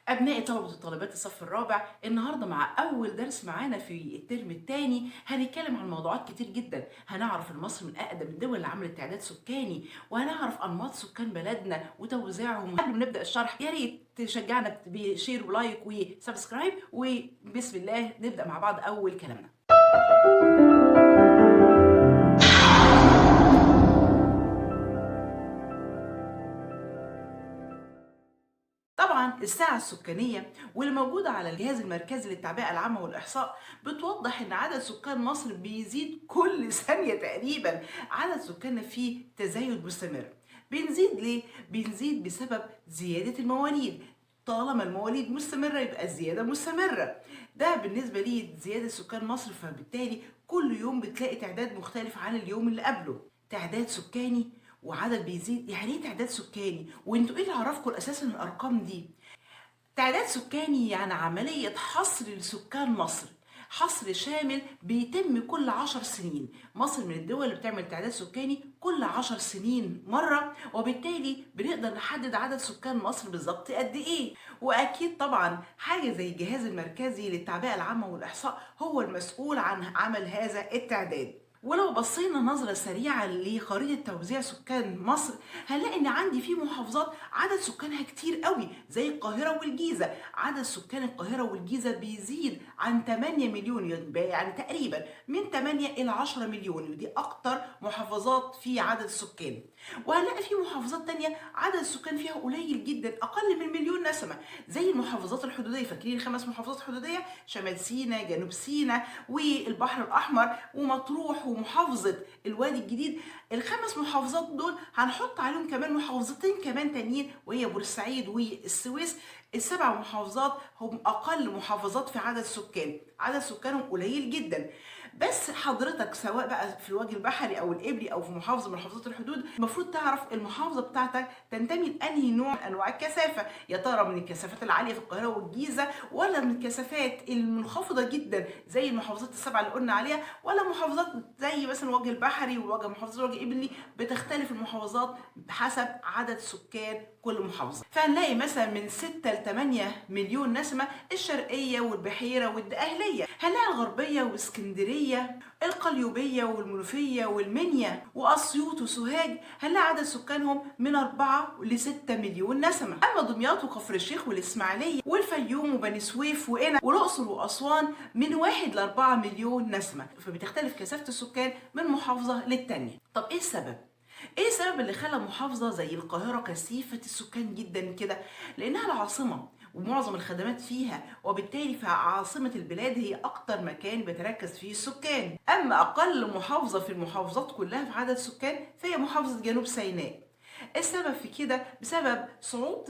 أبنائي طلبة وطالبات الصف الرابع، النهارده مع أول درس معانا في الترم الثاني هنتكلم عن موضوعات كتير جدا. هنعرف إن مصر من أقدم الدول اللي عملت تعداد سكاني، وهنعرف أنماط سكان بلدنا وتوزيعهم. قبل ما نبدأ الشرح يا ريت تشجعنا بشير ولايك وسبسكرايب، وبسم الله نبدأ مع بعض أول كلامنا. طبعا الساعة السكانية واللي موجودة على الجهاز المركزي للتعبئة العامة والإحصاء بتوضح إن عدد سكان مصر بيزيد كل ثانية تقريبا. عدد سكاننا فيه تزايد مستمر. بنزيد ليه؟ بنزيد بسبب زيادة المواليد. طالما المواليد مستمرة يبقى الزيادة مستمرة. ده بالنسبة لي زيادة سكان مصر، فبالتالي كل يوم بتلاقي تعداد مختلف عن اليوم اللي قبله. تعداد سكاني وعدد بيزيد. يعني ايه تعداد سكاني؟ وانتوا ايه اللي عرفكم اساسا الارقام دي؟ تعداد سكاني يعني عملية حصر لسكان مصر، حصر شامل بيتم كل 10 سنين. مصر من الدول اللي بتعمل تعداد سكاني كل 10 سنين مرة، وبالتالي بنقدر نحدد عدد سكان مصر بالظبط قد ايه. واكيد طبعا حاجة زي الجهاز المركزي للتعبئة العامة والإحصاء هو المسؤول عن عمل هذا التعداد. ولو بصينا نظرة سريعة لخريطة توزيع سكان مصر هنلاقي ان عندي في محافظات عدد سكانها كتير قوي زي القاهرة والجيزة. عدد سكان القاهرة والجيزة بيزيد عن 8 مليون، يعني تقريبا من 8 إلى 10 مليون، ودي أكتر محافظات في عدد السكان. وهنلاقي في محافظات تانية عدد السكان فيها قليل جدا، أقل من مليون نسمة، زي المحافظات الحدودية. فاكرين الخمس محافظات حدودية؟ شمال سيناء، جنوب سيناء، والبحر الأحمر، ومطروح، ومحافظة الوادي الجديد. الخمس محافظات دول هنحط عليهم كمان محافظتين كمان تانيين، وهي بورسعيد والسويس. السبع محافظات هم أقل محافظات في عدد سكان، عدد سكانهم قليل جدا. بس حضرتك سواء بقى في الوجه البحري او القبلي او في محافظه من محافظات الحدود، المفروض تعرف المحافظه بتاعتك تنتمي لانهي نوع من انواع الكثافه. يا ترى من الكثافات العاليه في القاهره والجيزه، ولا من الكثافات المنخفضه جدا زي المحافظات السبعه اللي قلنا عليها، ولا محافظات زي مثلا الوجه البحري ووجه محافظه الوجه القبلي. بتختلف المحافظات بحسب عدد سكان كل محافظه. فهنلاقي مثلا من 6 ل 8 مليون نسمه الشرقيه والبحيره والدقهليه. هنلاقي الغربيه واسكندريه، القليوبيه والمنوفيه والمنيا واسيوط وسوهاج هنلاقي عدد سكانهم من 4 ل 6 مليون نسمه. اما دمياط وكفر الشيخ والاسماعيليه والفيوم وبني سويف وقنا والاقصر واسوان من 1 ل 4 مليون نسمه. فبتختلف كثافه السكان من محافظه للتانيه. طب ايه السبب؟ ايه السبب اللي خلى محافظة زي القاهرة كثيفة السكان جدا كده؟ لانها العاصمة ومعظم الخدمات فيها، وبالتالي فعاصمة البلاد هي اكتر مكان بيتركز فيه السكان. اما اقل محافظة في المحافظات كلها في عدد السكان فهي محافظة جنوب سيناء. السبب في كده بسبب صعوبة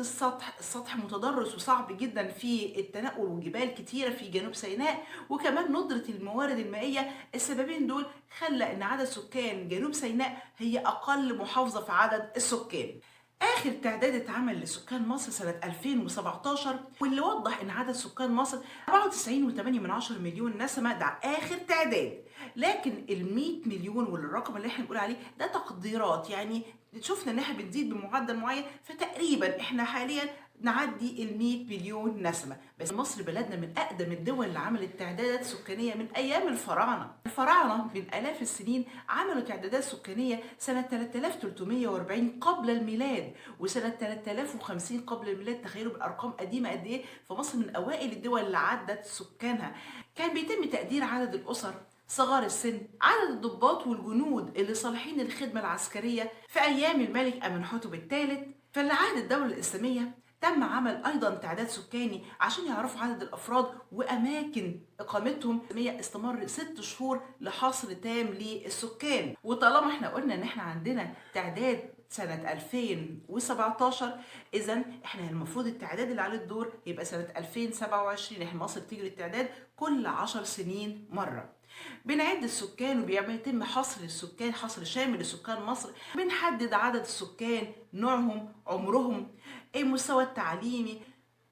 السطح متضرس وصعب جدا في التنقل، وجبال كتيرة في جنوب سيناء، وكمان ندرة الموارد المائية. السببين دول خلى ان عدد سكان جنوب سيناء هي اقل محافظة في عدد السكان. آخر تعداد اتعمل لسكان مصر سنة 2017، واللي وضح إن عدد سكان مصر 94.8 مليون نسمة. ده آخر تعداد. لكن ال 100 مليون والرقم اللي احنا بنقول عليه ده تقديرات، يعني شفنا إن احنا بنزيد بمعدل معين، فتقريبا احنا حاليا نعدي ال 100 مليون نسمة. بس مصر بلدنا من أقدم الدول اللي عملت تعدادات سكانية من أيام الفراعنة. الفراعنة من آلاف السنين عملوا تعدادات سكانية سنة 3340 قبل الميلاد وسنة 3050 قبل الميلاد. تخيلوا بالأرقام قديمة قد إيه. فمصر من أوائل الدول اللي عدت سكانها. كان بيتم تقدير عدد الأسر، صغار السن، عدد الضباط والجنود اللي صالحين للخدمة العسكرية في أيام الملك أمنحتب الثالث. فاللي عهد الدولة الإسلامية تم عمل أيضا تعداد سكاني عشان يعرفوا عدد الأفراد وأماكن إقامتهم. استمر 6 شهور لحصر تام للسكان. وطالما احنا قلنا إن احنا عندنا تعداد سنة 2017، إذا احنا المفروض التعداد اللي عليه الدور يبقى سنة 2027. احنا مصر بتجري التعداد كل 10 سنين مرة. بنعد السكان وبيتم حصر السكان، حصر شامل لسكان مصر. بنحدد عدد السكان، نوعهم، عمرهم، المستوى التعليمي،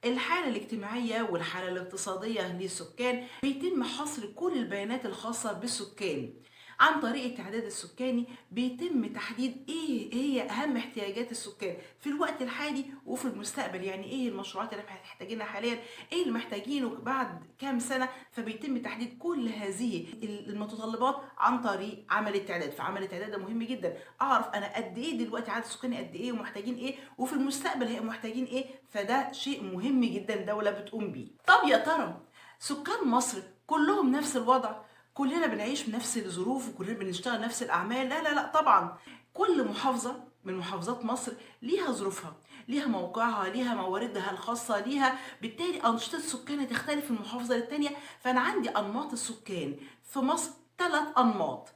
الحالة الاجتماعية والحالة الاقتصادية للسكان. بيتم حصر كل البيانات الخاصة بالسكان. عن طريق التعداد السكاني بيتم تحديد ايه هي اهم احتياجات السكان في الوقت الحالي وفي المستقبل. يعني ايه المشروعات اللي احنا محتاجينها حاليا، ايه اللي محتاجينه بعد كام سنه، فبيتم تحديد كل هذه المتطلبات عن طريق عمل التعداد. فعمل التعداد ده مهم جدا، اعرف انا قد ايه دلوقتي عدد سكاني قد ايه ومحتاجين ايه، وفي المستقبل هيبقوا محتاجين ايه. فده شيء مهم جدا دوله بتقوم بيه. طب يا ترى سكان مصر كلهم نفس الوضع؟ كلنا بنعيش نفس الظروف وكلنا بنشتغل نفس الأعمال؟ لا لا لا طبعا. كل محافظة من محافظات مصر ليها ظروفها، ليها موقعها، ليها مواردها الخاصة ليها، بالتالي أنشطة السكان هتختلف من محافظة للتانية. فأنا عندي أنماط السكان في مصر 3 أنماط،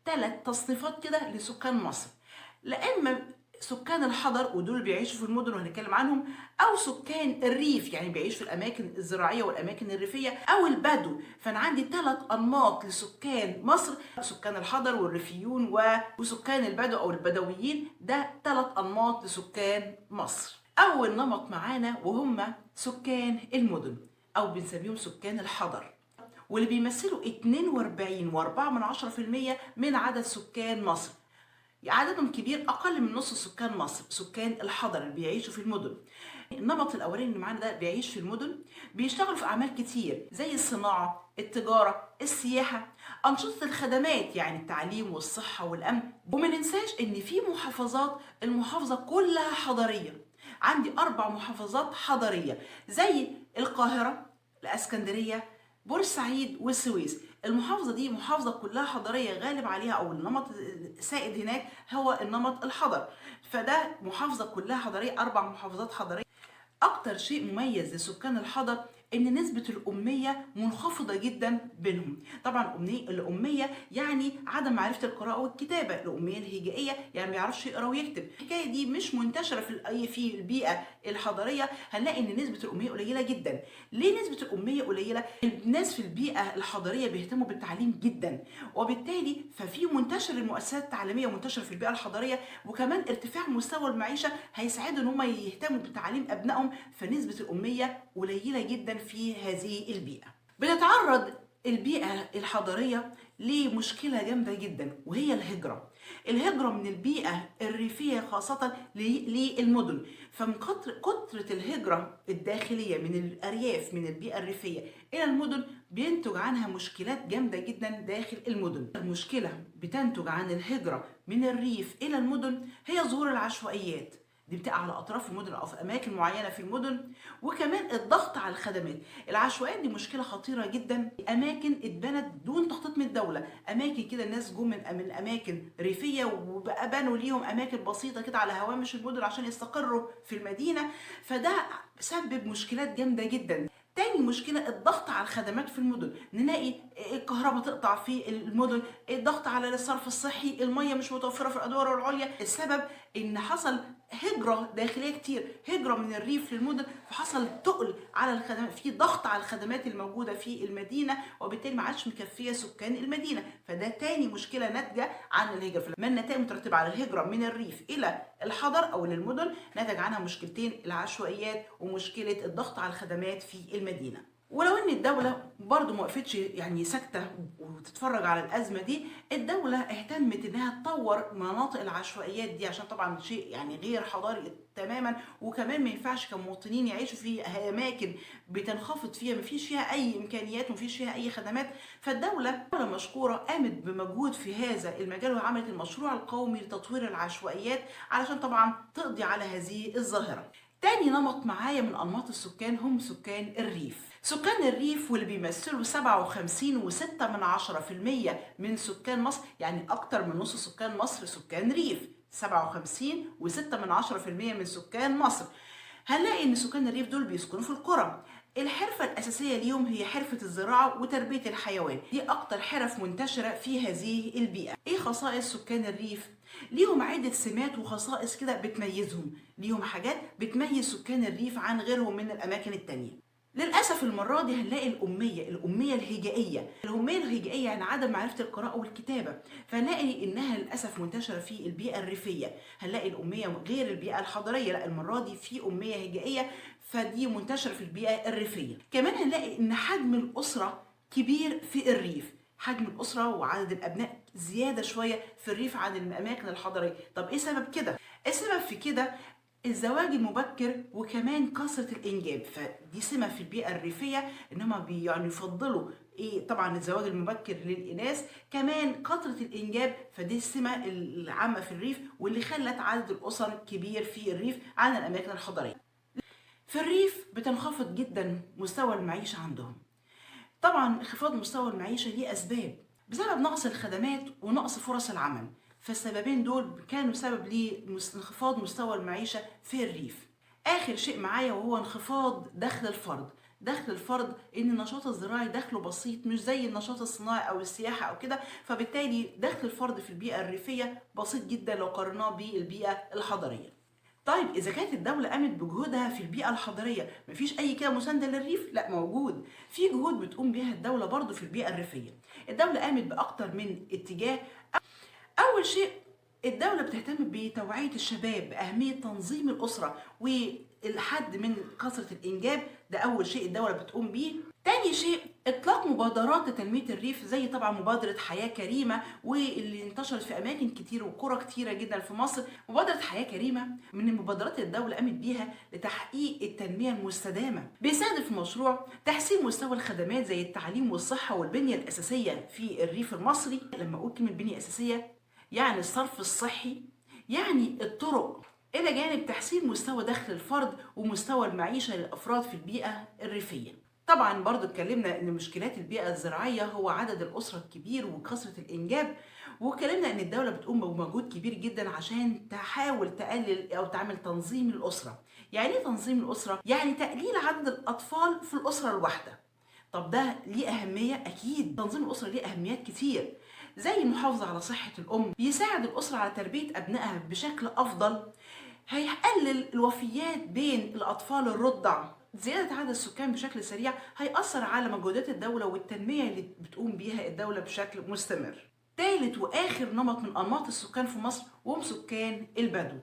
3 تصنيفات كده لسكان مصر. لا إما سكان الحضر ودول بيعيشوا في المدن وهنتكلم عنهم، او سكان الريف يعني بيعيشوا في الاماكن الزراعيه والاماكن الريفيه، او البدو. فانا عندي 3 انماط لسكان مصر: سكان الحضر والريفيون وسكان البدو او البدويين. ده 3 انماط لسكان مصر. اول نمط معانا وهم سكان المدن او بنسميهم سكان الحضر، واللي بيمثلوا 42.4% من عدد سكان مصر. عددهم كبير، اقل من نص سكان مصر سكان الحضر اللي بيعيشوا في المدن. النمط الاولاني اللي معانا ده بيعيش في المدن، بيشتغلوا في اعمال كتير زي الصناعه، التجاره، السياحه، انشطه الخدمات يعني التعليم والصحه والامن. وما ننساش ان في محافظات، المحافظه كلها حضريه. عندي 4 محافظات حضريه زي القاهره، الاسكندريه، بورسعيد والسويس. المحافظه دي محافظه كلها حضريه، غالب عليها او النمط السائد هناك هو النمط الحضر. فده محافظه كلها حضريه، 4 محافظات حضريه. اكتر شيء مميز لسكان الحضر ان نسبة الامية منخفضة جدا بينهم. طبعا الامية يعني عدم معرفة القراءة والكتابة. الامية الهجائية يعني ما بيعرفش يقرا ويكتب. الحكاية دي مش منتشرة في البيئة الحضرية. هنلاقي ان نسبة الامية قليلة جدا. ليه نسبة الامية قليلة؟ الناس في البيئة الحضرية بيهتموا بالتعليم جدا، وبالتالي ففي منتشر المؤسسات التعليمية منتشرة في البيئة الحضرية، وكمان ارتفاع مستوى المعيشة هيساعدوا ان هم يهتموا بتعليم ابنائهم. فنسبة الأمية قليلة جدا في هذه البيئة. بتتعرض البيئة الحضرية لمشكلة جامدة جدا وهي الهجرة. الهجرة من البيئة الريفية خاصة للمدن. فمن كترة الهجرة الداخلية من الأرياف من البيئة الريفية إلى المدن بينتج عنها مشكلات جامدة جدا داخل المدن. المشكلة بتنتج عن الهجرة من الريف إلى المدن هي ظهور العشوائيات. دي بتقع على اطراف المدن او في اماكن معينه في المدن، وكمان الضغط على الخدمات. العشوائيات دي مشكله خطيره جدا. اماكن اتبنت دون تخطيط من الدوله، اماكن كده الناس جم من اماكن ريفيه وبقى بنوا ليهم اماكن بسيطه كده على هوامش المدن عشان يستقروا في المدينه. فده سبب مشكلات جامده جدا. تاني مشكلة الضغط على الخدمات في المدن. نلاقي الكهرباء تقطع في المدن، الضغط على الصرف الصحي، المية مش متوفرة في الأدوار العليا. السبب إن حصل هجرة داخلية كتير، هجرة من الريف للمدن، فحصل تقل على الخدمات، في ضغط على الخدمات الموجودة في المدينة، وبالتالي ما عادش مكفية سكان المدينة. فده تاني مشكلة ناتجة عن الهجرة. فلما النتائج مترتبة على الهجرة من الريف إلى الحضر أو للمدن نتج عنها مشكلتين: العشوائيات ومشكلة الضغط على الخدمات في المدينة. ولو ان الدولة برضو ما وقفتش يعني ساكتة وتتفرج على الأزمة دي، الدولة اهتمت انها تطور مناطق العشوائيات دي، عشان طبعا شيء يعني غير حضاري تماما، وكمان ما ينفعش كمواطنين يعيشوا في اماكن بتنخفض فيها ما فيش فيها اي امكانيات وما فيش فيها اي خدمات. فالدولة مشكورة قامت بمجهود في هذا المجال وعملت المشروع القومي لتطوير العشوائيات علشان طبعا تقضي على هذه الظاهرة. تاني نمط معايا من أنماط السكان هم سكان الريف. سكان الريف واللي بيمثلوا 57.6% من سكان مصر، يعني أكتر من نص سكان مصر سكان ريف. 57.6% من سكان مصر. هنلاقي ان سكان الريف دول بيسكنوا في القرى. الحرفة الأساسية ليهم هي حرفة الزراعة وتربية الحيوان. دي أكتر حرف منتشرة في هذه البيئة. إيه خصائص سكان الريف؟ ليهم عدة سمات وخصائص كده بتميزهم، ليهم حاجات بتميز سكان الريف عن غيرهم من الأماكن التانية. للأسف المرة دي هنلاقي الأمية الهجائية. الأمية الهجائية يعني عدم معرفة القراءة والكتابة، فنلاقي إنها للأسف منتشرة في البيئة الريفية. هنلاقي الأمية غير البيئة الحضرية، لا المرة دي في أمية هجائية، فدي منتشرة في البيئة الريفية. كمان هنلاقي إن حجم الأسرة كبير في الريف. حجم الأسرة وعدد الأبناء زيادة شوية في الريف عن الأماكن الحضرية. طب إيه سبب كده؟ السبب في كده الزواج المبكر وكمان كثرة الإنجاب، فدي سمة في البيئة الريفية إن هما يعني يفضلوا إيه طبعا الزواج المبكر للإناث، كمان كثرة الإنجاب، فدي السمة العامة في الريف واللي خلت عدد الأسر كبير في الريف عن الأماكن الحضرية. في الريف بتنخفض جدا مستوى المعيشة عندهم. طبعا انخفاض مستوى المعيشة ليه أسباب بسبب نقص الخدمات ونقص فرص العمل، فالسببين دول كانوا سبب لانخفاض مستوى المعيشة في الريف. آخر شيء معايا وهو انخفاض دخل الفرد. دخل الفرد ان النشاط الزراعي دخله بسيط مش زي النشاط الصناعي او السياحة او كده، فبالتالي دخل الفرد في البيئة الريفية بسيط جدا لو قارناه بالبيئة الحضرية. طيب إذا كانت الدولة قامت بجهودها في البيئة الحضرية مفيش أي كده مساندة للريف؟ لا، موجود. في جهود بتقوم بيها الدولة برضو في البيئة الريفية. الدولة قامت بأكتر من اتجاه. أول شيء الدولة بتهتم بتوعية الشباب بأهمية تنظيم الأسرة والحد من كثرة الإنجاب، ده أول شيء الدولة بتقوم بيه. تاني شيء إطلاق مبادرات لتنمية الريف زي طبعا مبادرة حياة كريمة واللي انتشرت في أماكن كتير وقرى كتيرة جدا في مصر. مبادرة حياة كريمة من المبادرات اللي الدولة قامت بيها لتحقيق التنمية المستدامة، بيساعد في مشروع تحسين مستوى الخدمات زي التعليم والصحة والبنية الأساسية في الريف المصري. لما أقول كلمة بنية أساسية يعني الصرف الصحي، يعني الطرق، إلى جانب تحسين مستوى دخل الفرد ومستوى المعيشة للأفراد في البيئة الريفية. طبعا برضو اتكلمنا ان مشكلات البيئة الزراعية هو عدد الأسرة الكبير وكثرة الإنجاب، واتكلمنا ان الدولة بتقوم بمجهود كبير جدا عشان تحاول تقلل او تعمل تنظيم الأسرة. يعني ايه تنظيم الأسرة؟ يعني تقليل عدد الأطفال في الأسرة الواحدة. طب ده ليه أهمية؟ أكيد تنظيم الأسرة ليه أهميات كتير، زي المحافظة على صحة الأم، بيساعد الأسرة على تربية أبنائها بشكل أفضل، هيقلل الوفيات بين الأطفال الرضع. زيادة عدد السكان بشكل سريع هيأثر على مجهودات الدولة والتنمية اللي بتقوم بيها الدولة بشكل مستمر. ثالث وآخر نمط من أنماط السكان في مصر وهم سكان البدو.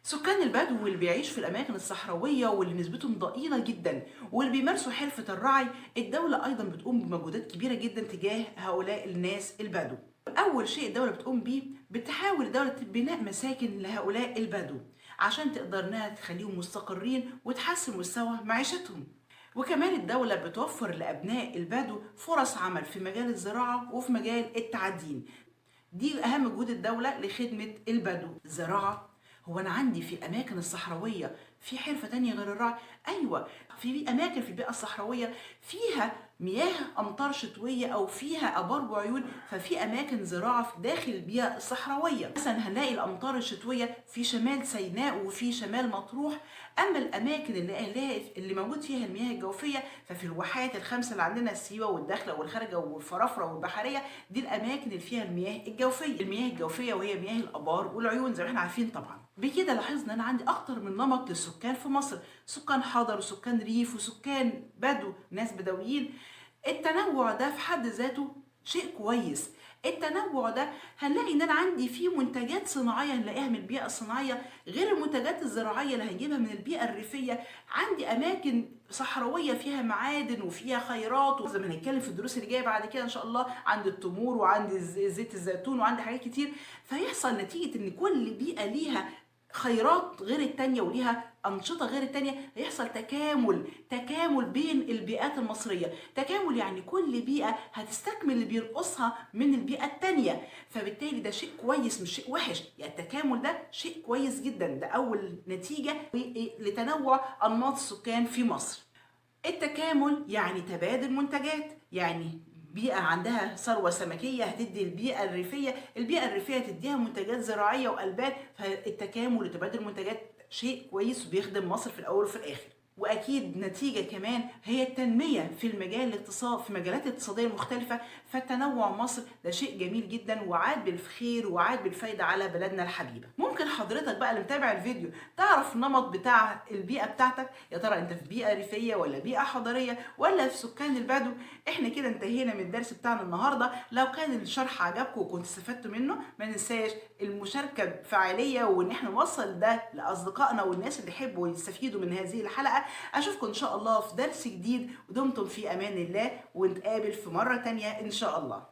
سكان البدو واللي بيعيش في الأماكن الصحراوية واللي نسبتهم ضئيلة جدا واللي بيمارسوا حرفة الرعي، الدولة أيضا بتقوم بمجهودات كبيرة جدا تجاه هؤلاء الناس البدو. أول شيء الدولة بتقوم بيه بتحاول الدولة بناء مساكن لهؤلاء البدو عشان تقدر انها تخليهم مستقرين وتحسن مستوى معيشتهم. وكمان الدولة بتوفر لأبناء البدو فرص عمل في مجال الزراعة وفي مجال التعدين. دي أهم جهود الدولة لخدمة البدو. الزراعة، هو أنا عندي في الأماكن الصحراوية في حرفة تانية غير الرعي؟ أيوة، في أماكن في البيئة الصحراوية فيها مياه أمطار شتوية أو فيها آبار وعيون، ففي أماكن زراعة في داخل البيئة الصحراوية. مثلا هنلاقي الأمطار الشتوية في شمال سيناء وفي شمال مطروح. أما الأماكن اللي موجود فيها المياه الجوفية ففي الواحات الخمسة اللي عندنا، سيوة والداخلة والخارجة والفرافرة والبحرية، دي الأماكن اللي فيها المياه الجوفية. المياه الجوفية وهي مياه الآبار والعيون زي ما احنا عارفين طبعا. بكده لاحظنا ان انا عندي اكتر من نمط للسكان في مصر، سكان حضر وسكان ريف وسكان بدو، ناس بدويين. التنوع ده في حد ذاته شيء كويس. التنوع ده هنلاقي ان انا عندي فيه منتجات صناعيه هنلاقيها من البيئه الصناعيه غير المنتجات الزراعيه اللي هنجيبها من البيئه الريفيه. عندي اماكن صحراويه فيها معادن وفيها خيرات، وزي ما هنتكلم في الدروس اللي جايه بعد كده ان شاء الله، عند التمور وعند زيت الزيتون وعند حاجات كتير. فيحصل نتيجه ان كل بيئه ليها خيرات غير التانية وليها أنشطة غير التانية، هيحصل تكامل بين البيئات المصرية. تكامل يعني كل بيئة هتستكمل اللي بينقصها من البيئة التانية، فبالتالي ده شيء كويس مش شيء وحش. يعني التكامل ده شيء كويس جدا، ده أول نتيجة لتنوع أنماط السكان في مصر. التكامل يعني تبادل منتجات، يعني بيئة عندها ثروة سمكية هتدي البيئة الريفية تديها منتجات زراعية وألبان، فالتكامل وتبادل المنتجات شيء كويس وبيخدم مصر في الأول وفي الآخر. واكيد نتيجه كمان هي التنميه في المجال الاقتصاد في مجالات اقتصاديه مختلفه، فالتنوع مصر ده شيء جميل جدا وعاد بالخير وعاد بالفايده على بلدنا الحبيبه. ممكن حضرتك بقى اللي متابع الفيديو تعرف النمط بتاع البيئه بتاعتك، يا ترى انت في بيئه ريفيه ولا بيئه حضريه ولا في سكان البدو؟ احنا كده انتهينا من الدرس بتاعنا النهارده. لو كان الشرح عجبكم وكنت استفدتوا منه ما ننساش المشاركه بفعاليه وان احنا نوصل ده لاصدقائنا والناس اللي يحبوا يستفيدوا من هذه الحلقه. اشوفكم ان شاء الله في درس جديد ودمتم في امان الله، ونتقابل في مرة تانية ان شاء الله.